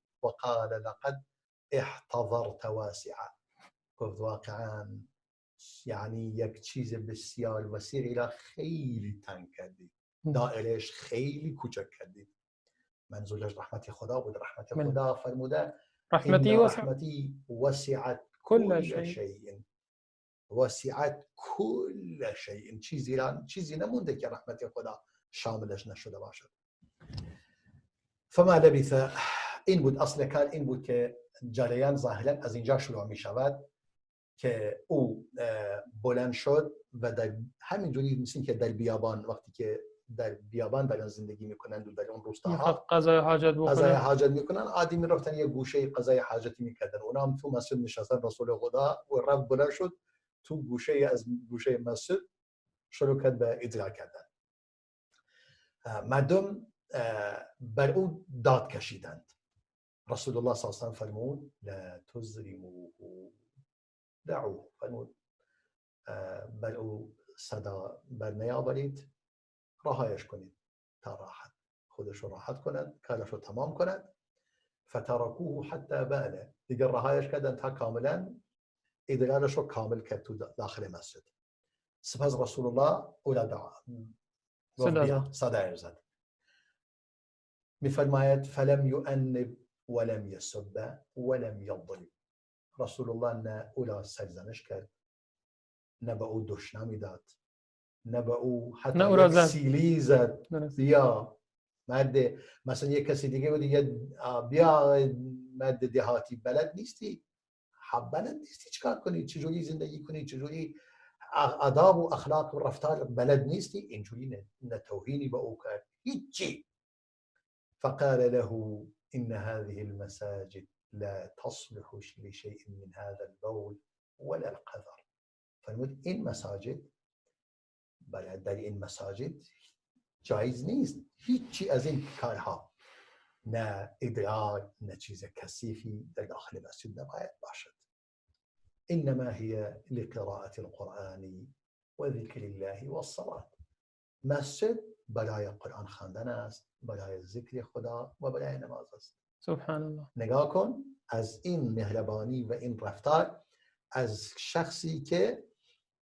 قال لقد احتضرت واسعا. گفت واقعا یعنی یک چیز بسیار وسیعی را خیلی تنگ کردید، دایرهش خیلی کوچک کردید. منظورش رحمت خدا بود. رحمت خدا فرموده رحمتی وسعت كل شيء، وسعت كل شيء. چیزی نمونده که رحمت خدا شاملش نشده باشد. فما لبث. این بود اصل کار، این بود که جریان ظاهرا از اینجا شروع می شود که او بلند شد و در همینجوری مثل که در بیابان، وقتی که در بیابان دارن زندگی میکنند و در اون روستاها قضای حاجت میکنن، عادی میرفتن یه گوشه قضای حاجتی میکردن. اونا هم تو مسجد نشستن، رسول خدا و رفت بلند شد تو گوشه از گوشه مسجد شروع کرد به ادعا کردن. مردم بر او داد کشیدند. رسول الله صلی الله علیه و سلم فرمود لا تزرموه دعوه، فرمود بر او صدا بر نیاورید، رهایش کنید تا راحت خودش رو راحت کند، کارش رو تمام کند. فترکوه حتی بال، دیگر رهایش کردن تا کاملا ادرارش رو کامل کرد تو داخل مسجد. سپس رسول الله اولا صدا زد. میفرماید فلم یؤنب ولم یسب ولم یضرب. رسول الله نه اولا سرزنش کرد، نه به او دشنامی داد، نه به او حتی یک سیلی زد بیا مرد، مثلا یک کسی دیگه بود بیا مرد دهاتی، بلد نیستی، بلد نیستی چیکار کنی، چجوری زندگی کنی، چجوری آداب و اخلاق و رفتار بلد نیستی. اینجوری نه توهینی به او کرد، هیچی. فقال له إن هذه المساجد لا تصلح لشيء من هذا البول ولا القذر. فرمود این مساجد، برای در این مساجد جایز نیست هیچی از این کارها، نه ادرار، نه چیز کثیفی در داخل مسجد نباید باشد. انما هي لقراءة القرآن و ذکر الله و الصلاة. مسجد برای قرآن خواندن است، برای ذکر خدا و برای نماز است. سبحان الله. نگاه کن از این مهربانی و این رفتار از شخصی که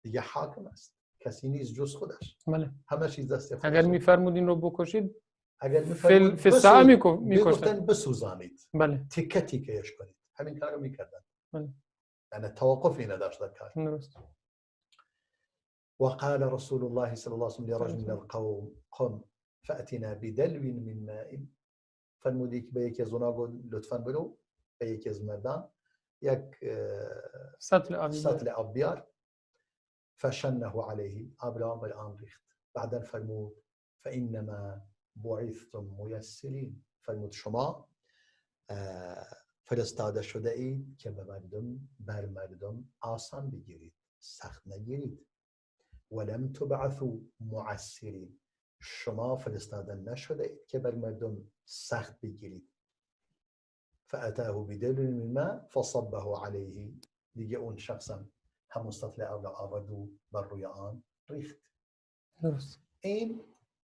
دیگه حاکم است، کسی نیست جز خودش. بله. همه چیز دست خودش. اگر میفرمود این رو بکشید، اگر میفرمود فسا میکشتن، بسوزانید. بله. تیکه تیکهش کنید. همین کارو میکردن. بله. یعنی توقفی نداشت در کار. درست. وقال رسول الله صلى الله عليه وسلم لرجل من القوم قم فأتنا بدلو من ماء. فرمودی که به یکی از اونا گفت لطفاً برو به یکی از مردان یک سطل آب بیار. فشنه عليه، آب را بر آن ریخت. بعدا فرمود فإنما بعثتم ميسرين. فرمود شما فرستاده شده اید که بر مردم آسان بگیرید، سخت نگیرید. ولم تبعثوا معسرین. شما فرستاده نشده اید که بر مردم سخت بگیرید. فأتاه بدلو من ماء فصبه عليه. دیگه اون شخصا همون سطل آب را آورد و بر روی آن ریخت. این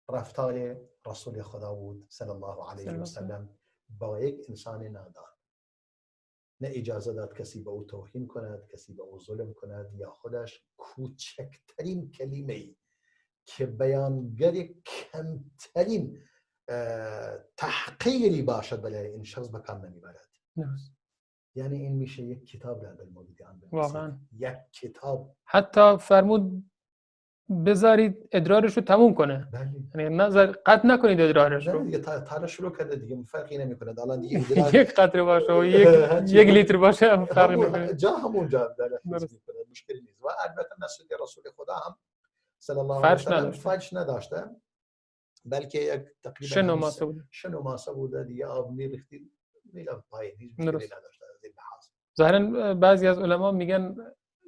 رفتار رسول خدا بود صلی الله علیه و سلم با یک انسان نادان. نه اجازه داد کسی به او توهین کند، کسی به او ظلم کند، یا خودش کوچکترین کلمه‌ای که بیانگر کمترین تحقیری باشد برای این شخص به کار نمیبرد. یعنی این میشه یک کتاب در مورد آن. واقعا یک کتاب. حتی فرمود بذارید ادرارش رو تموم کنه. یعنی قطع نکنید ادرارش رو. دیگه تا شروع کرده دیگه فرقی نمیکنه. الان دیگه ادرار یک قطره باشه و یک لیتر باشه فرقی نمیکنه. جا همون جا در میکنه، مشکلی نیست. و البته مسجد رسول خدا هم صلی الله علیه و سلم فرش نداشته، بلکه یک تقریبا شنو ماسه بوده دیگه. آب میریختید میرفت پایین، هیچ مشکلی نداشته از این لحاظ. ظاهرا بعضی از علما میگن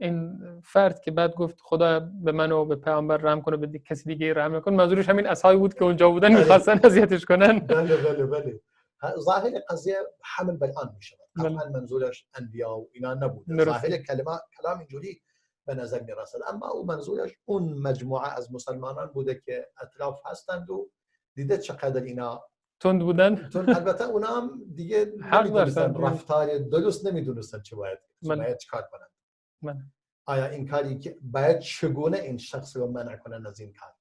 این فرد که بعد گفت خدا به من و به پیامبر رحم کنه به کسی دیگه رحم نکنه، منظورش همین اصحابی بود که اونجا بودن می‌خواستن اذیتش کنن. بله. ظاهر قضیه حمل بر آن میشه. قطعا منظورش انبیا و اینا نبود. ظاهر کلام اینجوری به نظر میرسد، اما او منظورش اون مجموعه از مسلمانان بوده که اطراف هستند و دیده چقدر اینا تند بودن. البته اونا هم دیگه نمیدونستن رفتار درست، نمیدونستن چه باید چیکار کنن. آیا این کاری که باید چگونه این شخص رو منع کنن از این کار.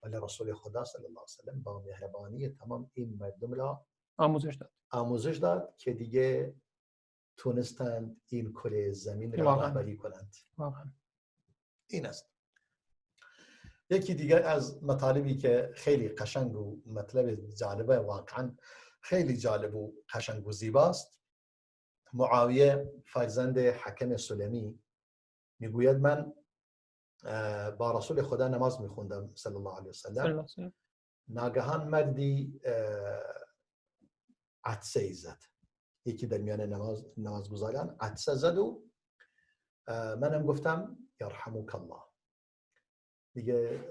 ولی رسول خدا صلی الله علیه و سلم با مهربانی تمام این مردم را آموزش داد که دیگه تونستند این کره زمین را رهبری کنند. این است. یکی دیگر از مطالبی که خیلی قشنگ و مطلب جالبه واقعا خیلی جالب و قشنگ و زیباست. معاویه فرزند حکم سلمی میگوید من با رسول خدا نماز میخوندم صلی الله علیه وسلم. ناگهان مردی عطسه زد، یکی در میان نمازگزاران عطسه زد و منم گفتم یرحمک الله. دیگه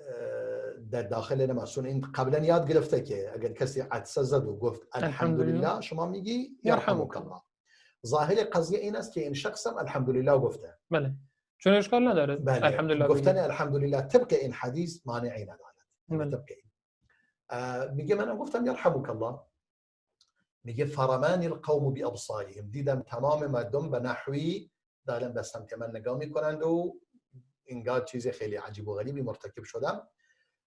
در داخل نماز، این قبلا یاد گرفته که اگر کسی عطسه زد و گفت الحمدلله شما میگی یرحمک الله. ظاهر قضیه این است که این شخص هم الحمدلله گفته. بله، چون اشکال نداره. بله. الحمدلله گفتن الحمدلله طبق این حدیث مانعی ندارد. بله. طبق این میگه منم گفتم یرحمک الله. میگه فرمانی القوم بابصارهم، دیدم تمام مردم به نحوی دارن به سمت من نگاه میکنند و انگار چیز خیلی عجیب و غریبی مرتکب شدم.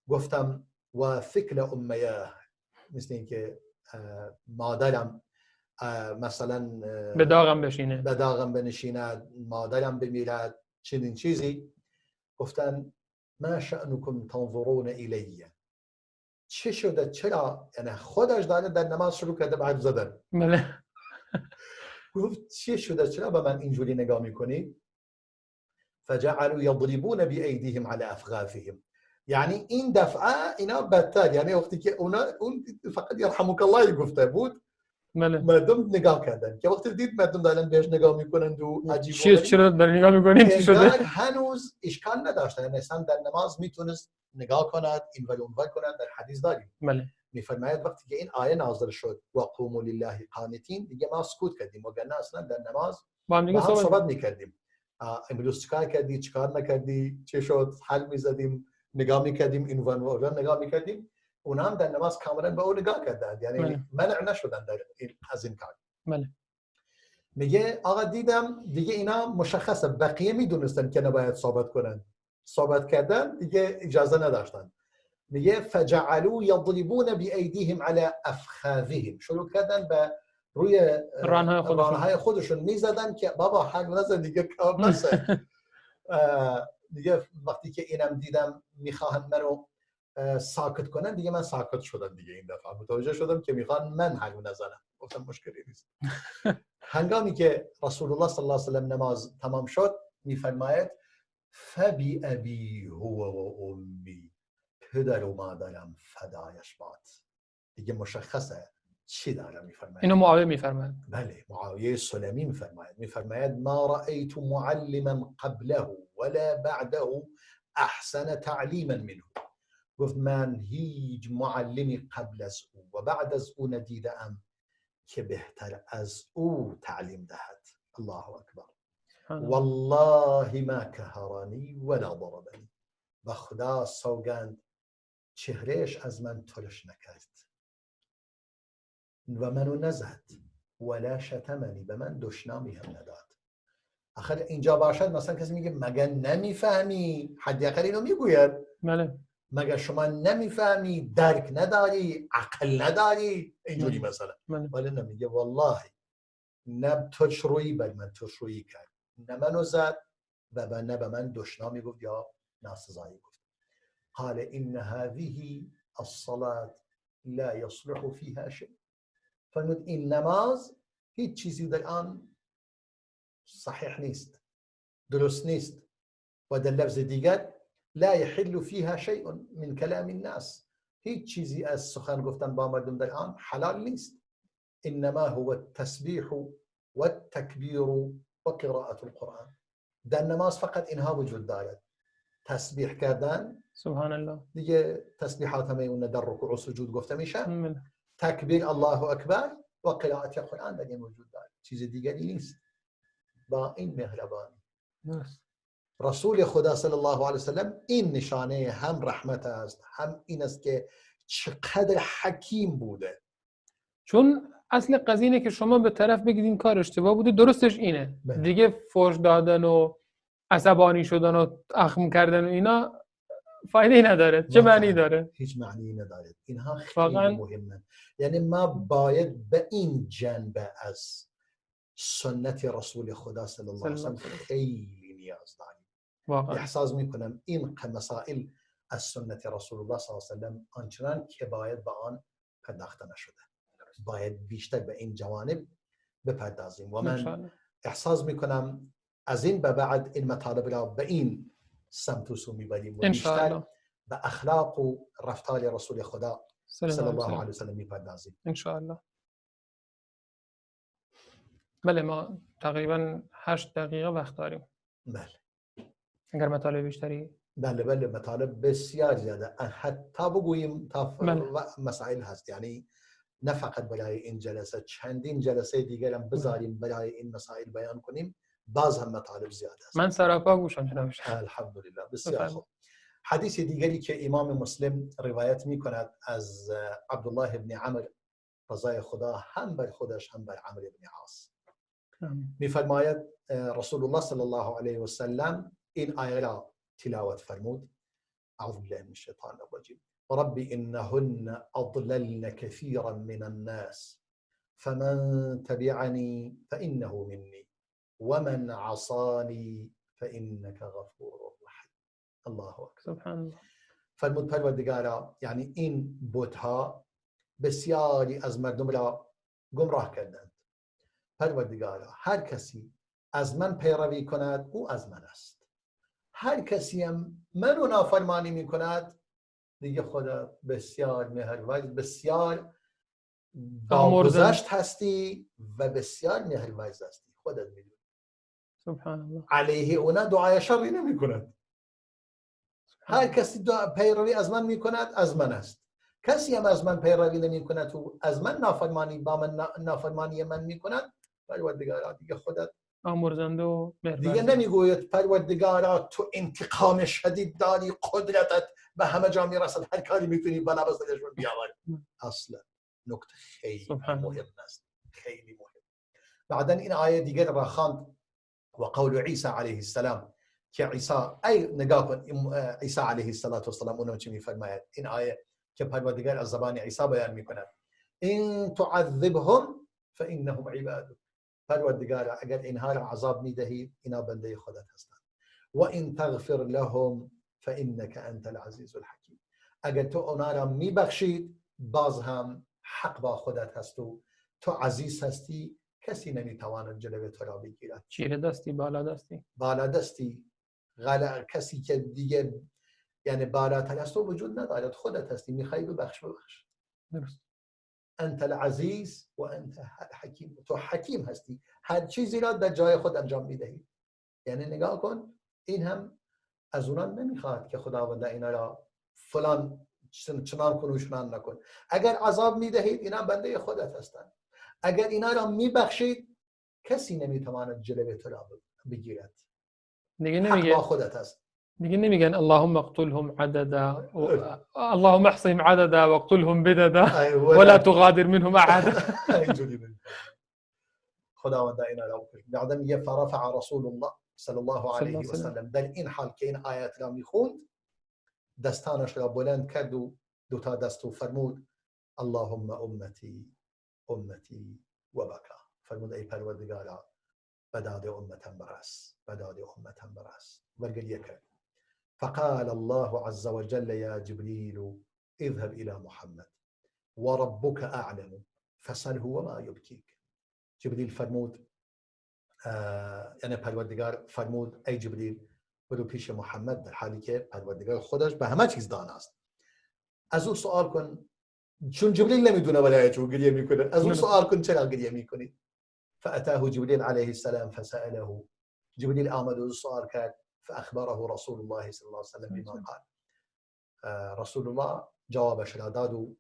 گفتم و فکر امیه، مثل اینکه مادرم مثلا به داغم بنشیند، مادرم بمیرد، چنین چیزی. گفتن ما شأنکم تنظرون الیه، چه شده؟ چرا؟ یعنی خودش داره در نماز شروع کرده به حرف زدن. بله. گفت چه شده؟ چرا به من اینجوری نگاه میکنی؟ فجعلوا يضربون بأيديهم على أفغافهم. یعنی این دفعه اینا بدتر، یعنی وقتی که اون فقط یرحمک الله گفته بود، مردم نگاه کردن که وقتی دید مردم دارن بهش نگاه میکنند و عجیب و چرا دارن نگاه میکنین چی شده؟ هنوز اشکال نداشتن، یعنی مثلا در نماز میتونست نگاه کند، این ور اون ور کند. در حدیث داریم. بله. میفرماید وقتی که این آیه نازل شد و قوموا لله قانتین، دیگه ما سکوت کردیم، وگرنه اصلا در نماز با هم دیگه صحبت میکردیم. امروز چیکار کردی، چیکار نکردی، چه شد، حل میزدیم، نگاه میکردیم، این ور نگاه میکردیم. اونا هم در نماز کاملا به اون نگاه کردند، یعنی منع نشدن در از این کار. بله. میگه آقا دیدم دیگه اینا مشخصه، بقیه میدونستن که نباید صحبت کنن، صحبت کردن دیگه اجازه نداشتن. میگه فجعلوا يضربون بأيديهم على افخاذهم، شروع کردن به روی رانهای خودشون میزدن که بابا حق نزن دیگه، کار نسه. دیگه وقتی که اینم دیدم میخواهند منو ساکت کنن، دیگه من ساکت شدم. دیگه این دفعه متوجه شدم که میخوان من حق نزنم. گفتم مشکلی نیست. هنگامی که رسول الله صلی الله علیه و سلم نماز تمام شد میفرماید فبی ابی هو و امی، پدر و مادرم فدایش باد. دیگه مشخصه چی داره میفرماید. اینو معاویه میفرماید. بله، معاویه سلمی میفرماید ما رأیت معلما قبله ولا بعده احسن تعلیما منه. گفت من هیچ معلمی قبل از او و بعد از او ندیدم که بهتر از او تعلیم دهد. الله اکبر. والله ما کهرانی ولا ضربنی. و خدا سوگند چهرهش از من ترش نکرد و منو نزد، ولا شتمنی، به من دشنامی هم نداد. آخر اینجا باشد مثلا کسی میگه مگه نمیفهمی؟ حداقل اینو میگوید. بله. مگه شما نمیفهمی، درک نداری، عقل نداری، اینجوری مثلا. ولی نمیگه والله نه تشرویی بل من تشرویی کرد، نه منو زد و نه به من دشنامی گفت یا ناسزایی گفت. قال ان هذه الصلاة لا يصلح فيها شيء. فرمود این نماز هیچ چیزی در آن صحیح نیست، درست نیست. و در لفظ دیگر لا يحل فيها شيء من كلام الناس، هیچ چیزی از سخن گفتن با مردم در آن حلال نیست. انما هو التسبيح والتكبير وقراءة القرآن. در نماز فقط اینها وجود دارد. تسبیح کردن، سبحان الله، دیگه تسبیحات همه اون در رکوع و سجود گفته میشه. تکبیر الله اکبر و قرائت قرآن در این وجود دارد، چیز دیگری نیست. با این مهربانی رسول خدا صلی الله علیه وسلم این نشانه هم رحمت است، هم این است که چقدر حکیم بوده. چون اصل قضیه اینه که شما به طرف بگید این کار اشتباه بوده، درستش اینه. دیگه فحش دادن و عصبانی شدن و اخم کردن و اینا فایده نداره. چه معنی داره؟ هیچ معنی نداره. اینها خیلی مهمه. یعنی ما باید به این جنبه از سنت رسول خدا صلی الله علیه وسلم خیلی نیاز داریم. احساس میکنم این مسائل از سنت رسول الله صلی الله علیه وسلم آنچنان که باید به آن پرداخته نشده. باید بیشتر به این جوانب بپردازیم و ان شاء من الله. احساس میکنم از این به بعد این مطالب را به این سمت و سو میبریم و ان شاء بیشتر الله. به اخلاق و رفتار رسول خدا صلی الله علیه و سلم میپردازیم ان شاء الله. بله ما تقریبا 8 دقیقه وقت داریم. بله اگر مطالب بیشتری بله مطالب بسیار زیاده، حتی بگوییم تا مسائل هست، یعنی نه فقط برای این جلسه، چندین جلسه دیگر هم بذاریم برای این مسائل بیان کنیم، باز هم مطالب زیاد است. من سراپا گوشم جناب شیخ. الحمدلله. بسیار خوب. حدیث دیگری که امام مسلم روایت می کند از عبدالله ابن عمر رضای خدا هم بر خودش هم بر عمرو ابن عاص می‌فرماید رسول الله صلی الله علیه و سلم این آیه را تلاوت فرمود: اعوذ بالله من الشیطان الرجیم رب انهن اضللن كثيرا من الناس فمن تبعني فانه مني ومن عصاني فانك غفور رحیم. الله اکبر. سبحان الله. فرمود پروردگارا، یعنی این بت‌ها بسیاری از مردم را گمراه کردند. پروردگارا هر کسی از من پیروی کند او از من است، هر کسی هم منو نافرمانی می کند دیگه خدا بسیار مهربان، بسیار باگذشت هستی و بسیار مهربان هستی، خودت میدونی. سبحان الله. علیه اونا دعای شری نمی کند. هر کسی پیروی از من می کند از من است، کسی هم از من پیروی نمی کند و از من نافرمانی با من نافرمانی من می کند، پروردگارا دیگه خودت آمرزنده و مهربان. دیگه نمیگوید پروردگارا تو انتقام شدید داری، قدرتت به همه جا میرسد، هر کاری میتونی بلا بس دلشون بیاور. اصلا نکته خیلی مهم است، خیلی مهم. بعدن این آیه دیگر را خواند و قول عیسی علیه السلام که عیسی نگاه کن، عیسی علیه السلام اونم چی میفرماید؟ این آیه که پروردگار از زبان عیسی بیان میکند: ان تعذبهم فانهم عبادك. پروردگارا اگر اینها را عذاب میدهید اینا بنده خودت هستند، و ان تغفر لهم فانك انت العزیز الحکیم. اگر تو اونا را میبخشید باز هم حق با خودت هست و تو عزیز هستی، کسی نمیتواند جلوی تو را بگیرد. چیره دستی بالا دستی کسی که دیگه یعنی بالاتر از تو وجود ندارد، خودت هستی، میخوای ببخش. درست. انت العزیز و انت حکیم، تو حکیم هستی، هر چیزی را در جای خود انجام میدهی. یعنی نگاه کن، این هم از اونان نمیخواد که خداوند اینا را فلان چنان کن و چنان نکن. اگر عذاب میدهید اینا بنده خودت هستند، اگر اینا را میبخشید کسی نمیتواند جلوی تو را بگیرد. دیگه حق نمیگه، با خودت هست. دیگه نمیگن اللهم اقتلهم عددا اللهم احصهم عددا واقتلهم بددا ولا تغادر منهم احد. خداوند اینا را بکش. بعد میگه فرفع رسول الله صلی الله علیه و سلم، در این حال که این آیات را میخوند دستانش را بلند کرد و دو تا دست و فرمود اللهم امتی امتی و بکا. فرمود ای پروردگارا بداد امتم برس، بداد امتم برس و گریه کرد. فقال الله عز وجل يا جبريل اذهب إلى محمد وربك أعلم فسأله وما يبكيك. جبريل فرمود یعنی پروردگار فرمود ای جبريل برو پیش محمد، در حالی که پروردگار خودش به همه چیز دانا است، از او سوال کن، چون جبريل نمیدونه ولی چون گریه میکنه، از او سوال کن چرا گریه میکنی. فأتاه جبريل عليه السلام فسأله. جبريل آمد و سوال کرد، فأخبره رسول الله صلى الله عليه وسلم بما قال. رسول الله جوابش را داد و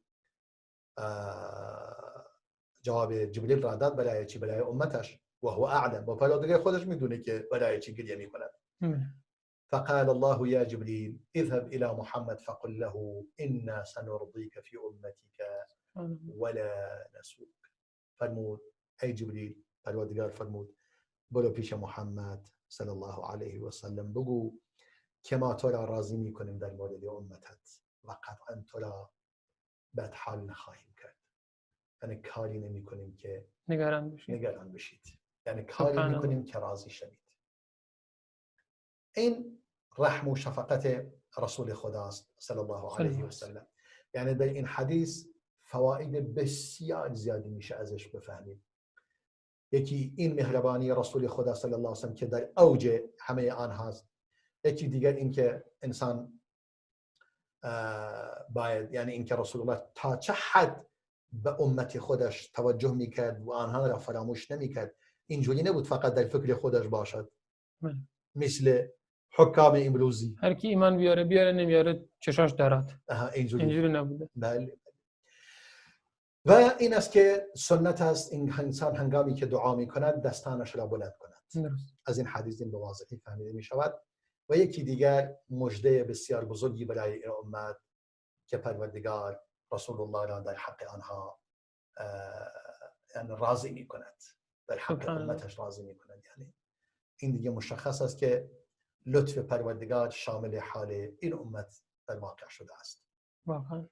جواب جبريل را داد برای چی؟ برای امتش. و هو اعلم، و پروردگار خودش میدونه که برای چی گریه میکند. فقال الله يا جبريل اذهب إلى محمد فقل له إنا سنرضيك في أمتك ولا نسوك. فرمود ای جبريل، پروردگار فرمود برو پیش محمد صلی الله علیه و سلم بگو که ما تو را راضی میکنیم در مورد امتت و قطعا تو را بد حال نخواهیم کرد. یعنی کاری نمی کنیم که نگران بشید، یعنی کاری میکنیم که راضی شوید. این رحم و شفقت رسول خداست صلی الله علیه و سلم. یعنی در این حدیث فواید بسیار زیادی میشه ازش بفهمیم. یکی این مهربانی رسول خدا صلی الله علیه و سلم که در اوج همه آن هست. یکی دیگر این که انسان باید، یعنی این که رسول الله تا چه حد به امت خودش توجه میکرد و آنها را فراموش نمیکرد. اینجوری نبود فقط در فکر خودش باشد مثل حکام امروزی هر کی ایمان بیاره نمیاره چشاش درات. اینجوری نبوده. بله. و این است که سنت است این انسان هنگامی که دعا میکند دستانش را بلند کند. از این حدیث این به واضحی فهمیده می شود. و یکی دیگر مژده بسیار بزرگی برای این امت که پروردگار رسول الله را در حق آنها یعنی راضی می کند، در حق امتش راضی می کند. یعنی این دیگه مشخص است که لطف پروردگار شامل حال این امت در واقع شده است. واقعا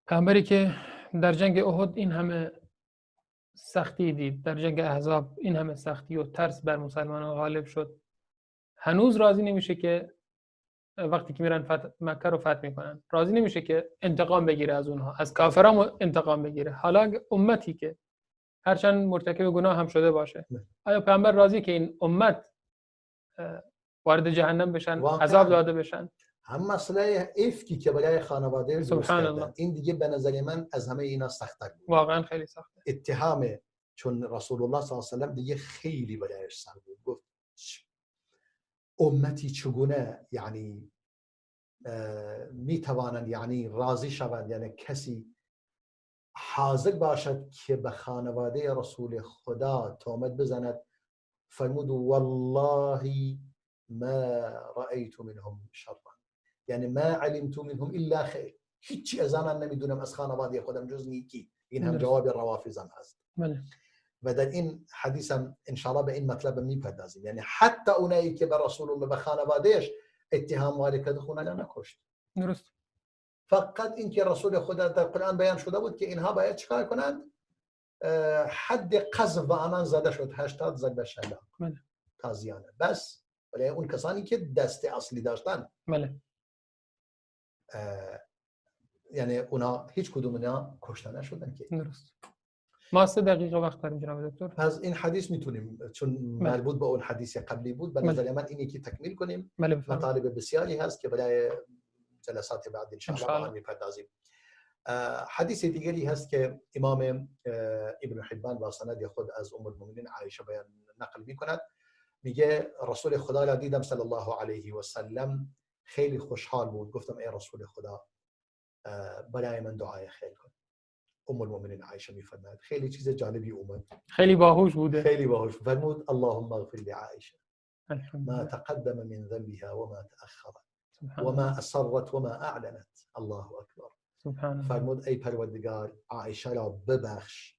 پیامبری که در جنگ احد این همه سختی دید، در جنگ احزاب این همه سختی و ترس بر مسلمانان غالب شد، هنوز راضی نمیشه که وقتی که میرن مکه رو فتح میکنن راضی نمیشه که انتقام بگیره از اونها، از کافران انتقام بگیره. حالا امتی که هرچند مرتکب گناه هم شده باشه، آیا پیامبر راضی که این امت وارد جهنم بشن، عذاب داده بشن؟ هم مسئله افکی که برای خانواده سبحان الله، این دیگه به نظر من از همه اینا سخت‌تر بود. واقعا خیلی سخته. اتهام چون رسول الله صلی الله علیه و سلم دیگه خیلی برایش سخت بود. گفت امتی چگونه یعنی میتوانند یعنی راضی شوند، یعنی کسی حاضر باشد که به خانواده رسول خدا تهمت بزند. فرمود والله ما رأیت منهم شرا، یعنی ما علمت منهم الا خیر، هیچی از آنها نمیدونم از خانواده خودم جز نیکی. این هم جواب روافض هست. بله. و در این حدیث هم ان شاء الله به این مطلب میپردازیم. یعنی حتی اونایی که به رسول الله به خانوادهش اتهام وارد کرده خونه را نکشت. درست. فقط این که رسول خدا در قرآن بیان شده بود که اینها باید چیکار کنند؟ حد قذف به آنان زده شد، 80 ضربه شلاق تازیانه بس برای اون کسانی که دست اصلی داشتن. بله. یعنی اونا هیچ کدوم اینا کشته نشدن که. درست. ما 3 دقیقه وقت داریم جناب دکتر. پس این حدیث میتونیم چون مربوط به اون حدیث قبلی بود به نظر من اینی که تکمیل کنیم. مطالب بسیاری هست که برای جلسات بعد ان شاء الله با هم میپردازیم. حدیث دیگری هست که امام ابن حبان با سند خود از ام المؤمنین عایشه بیان نقل میکند. میگه رسول خدا را دیدم صلی الله علیه و سلم، خیلی خوشحال بود. گفتم ای رسول خدا برای من دعای خیر کن. ام المؤمنین عایشه میفرماید خیلی چیز جالبی اومد، خیلی باهوش بوده، خیلی باهوش. فرمود اللهم اغفر لعایشه ما تقدم من ذنبها وما تأخر وما اسرت وما اعلنت. الله اکبر. فرمود ای پروردگار عایشه را ببخش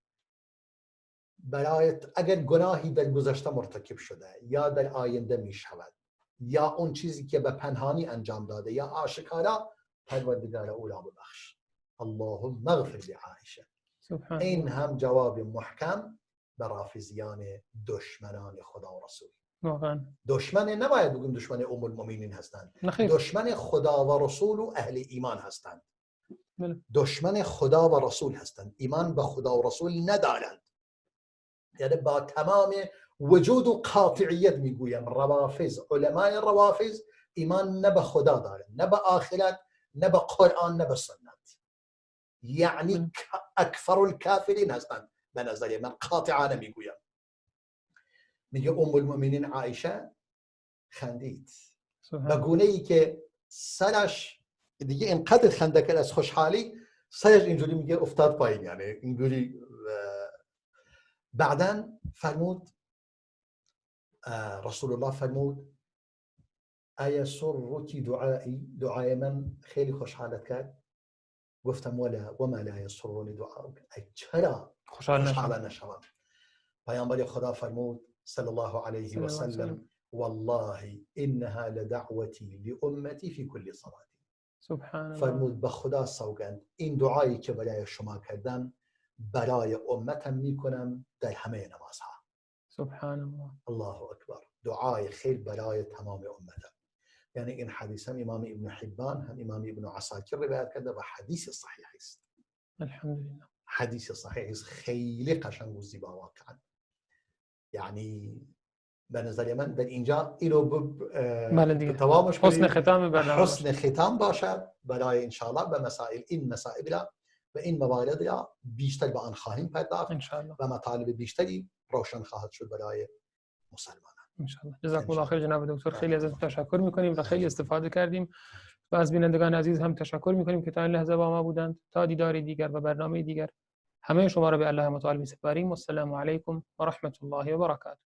برایت اگر گناهی در گذشته مرتکب شده یا در آینده می شود یا اون چیزی که به پنهانی انجام داده یا آشکارا، پروردگار او را ببخش. اللهم اغفر لعایشه. این هم جواب محکم به رافضیان دشمنان خدا و رسول. واقعا دشمن نباید بگیم دشمن ام المؤمنین هستند، دشمن خدا و رسول و اهل ایمان هستند. دشمن خدا و رسول هستند، ایمان به خدا و رسول ندارند. یعنی با تمام وجود و قاطعیت میگویم روافض، علمای روافض ایمان نه به خدا دارند، نه به آخرت، نه به قرآن، نه به سنت. یعنی اکثر الکافرین هستند به نظر من، قاطعانه میگویم. میگه ام المؤمنین عایشه خندید به گونه‌ای که سرش دیگه اینقدر خنده کرد از خوشحالی، سرش اینجوری میگه افتاد پایین، یعنی اینجوری. بعداً فرمود رسول الله فرمود ایسرک دعای من خیلی خوشحالت کرد؟ گفتم ولا وما لا یسرنی دعاؤک، چرا خوشحال نشوم؟ پیامبر خدا فرمود صلی الله علیه و سلم والله انها لدعوتی لامتی فی کل صلاه. سبحان الله. فرمود به خدا سوگند این دعایی که برای شما کردم برای امتم میکنم در همه نمازها. سبحان الله. الله اکبر. دعای خیر برای تمام امتم. یعنی این حدیث هم امام ابن حبان هم امام ابن عساکر روایت کرده و حدیث صحیح است. الحمدلله. حدیث صحیح است، خیلی قشنگ و زیبا واقعا. یعنی به نظر من در اینجا اینو بله دیگه. تمامش حسن ختام برنامه حسن ختام باشه برای انشاءالله به مسائل این مسائل و این موارد را بیشتر به آن خواهیم پرداخت انشاءالله و مطالب بیشتری روشن خواهد شد برای مسلمانان انشاءالله. جزاکم الله خیر جناب دکتر، خیلی ازتون تشکر میکنیم و خیلی استفاده کردیم و از بینندگان عزیز هم تشکر میکنیم که تا این لحظه با ما بودند. تا دیدار دیگر و برنامه دیگر همه شما را به الله متعال می‌سپاریم. السلام علیکم و رحمت الله و برکاته.